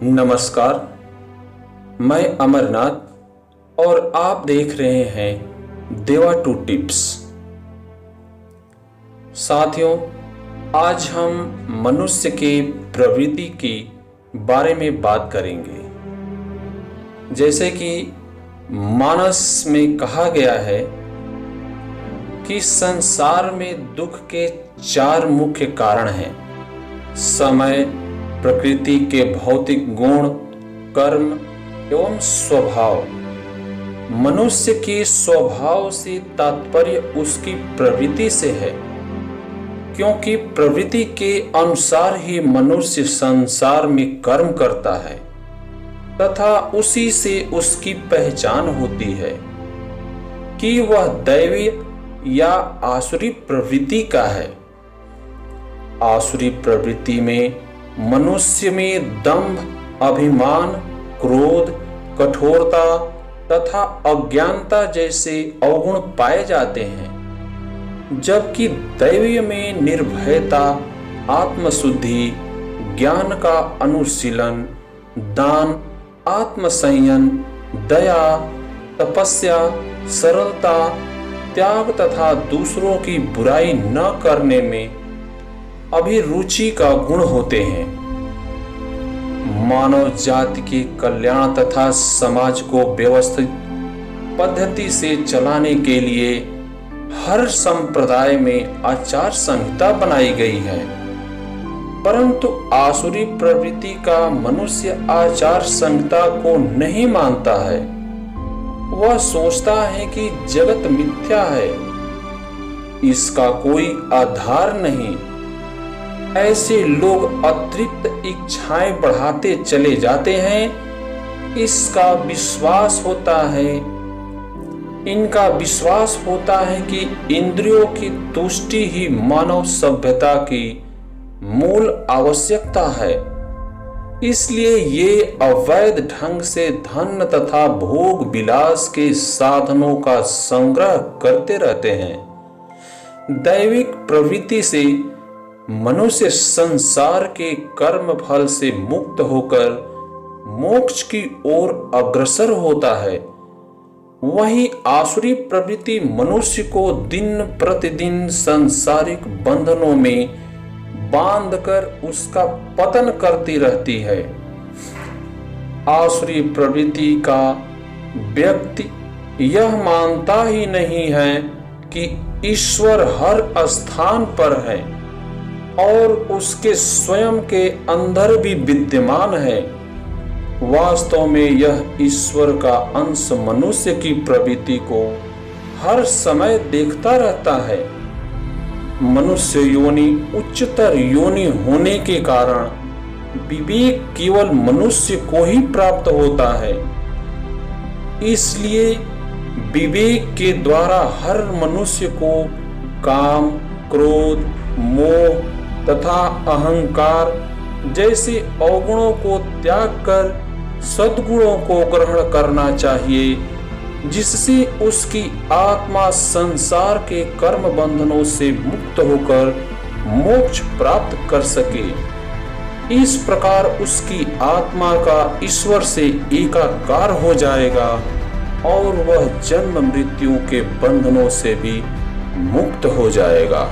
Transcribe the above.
नमस्कार, मैं अमरनाथ और आप देख रहे हैं देवा टू टिप्स। साथियों, आज हम मनुष्य के प्रवृत्ति के बारे में बात करेंगे। जैसे कि मानस में कहा गया है कि संसार में दुख के 4 मुख्य कारण हैं: समय, प्रकृति के भौतिक गुण, कर्म एवं स्वभाव। मनुष्य के स्वभाव से तात्पर्य उसकी प्रवृत्ति से है, क्योंकि प्रवृत्ति के अनुसार ही मनुष्य संसार में कर्म करता है तथा उसी से उसकी पहचान होती है कि वह दैवीय या आसुरी प्रवृत्ति का है। आसुरी प्रवृत्ति में मनुष्य में दंभ, अभिमान, क्रोध, कठोरता तथा अज्ञानता जैसे अवगुण पाए जाते हैं, जबकि दैवीय में निर्भयता, आत्मशुद्धि, ज्ञान का अनुशीलन, दान, आत्मसंयम, दया, तपस्या, सरलता, त्याग तथा दूसरों की बुराई न करने में अभिरुचि का गुण होते हैं। मानव जाति के कल्याण तथा समाज को व्यवस्थित पद्धति से चलाने के लिए हर संप्रदाय में आचार संहिता बनाई गई है, परंतु आसुरी प्रवृत्ति का मनुष्य आचार संहिता को नहीं मानता है। वह सोचता है कि जगत मिथ्या है, इसका कोई आधार नहीं। ऐसे लोग अतिरिक्त इच्छाएं बढ़ाते चले जाते हैं। इनका विश्वास होता है कि इंद्रियों की तुष्टि ही मानव सभ्यता की मूल आवश्यकता है। इसलिए ये अवैध ढंग से धन तथा भोग विलास के साधनों का संग्रह करते रहते हैं। दैविक प्रवृत्ति से मनुष्य संसार के कर्म फल से मुक्त होकर मोक्ष की ओर अग्रसर होता है। वही आसुरी प्रवृत्ति मनुष्य को दिन प्रतिदिन सांसारिक बंधनों में बांधकर उसका पतन करती रहती है। आसुरी प्रवृत्ति का व्यक्ति यह मानता ही नहीं है कि ईश्वर हर स्थान पर है और उसके स्वयं के अंदर भी विद्यमान है। वास्तव में यह ईश्वर का अंश मनुष्य की प्रवृत्ति को हर समय देखता रहता है। मनुष्य योनि उच्चतर योनि होने के कारण विवेक केवल मनुष्य को ही प्राप्त होता है। इसलिए विवेक के द्वारा हर मनुष्य को काम, क्रोध, मोह तथा अहंकार जैसे अवगुणों को त्याग कर सद्गुणों को ग्रहण करना चाहिए, जिससे उसकी आत्मा संसार के कर्म बंधनों से मुक्त होकर मोक्ष प्राप्त कर सके। इस प्रकार उसकी आत्मा का ईश्वर से एकाकार हो जाएगा और वह जन्म मृत्यु के बंधनों से भी मुक्त हो जाएगा।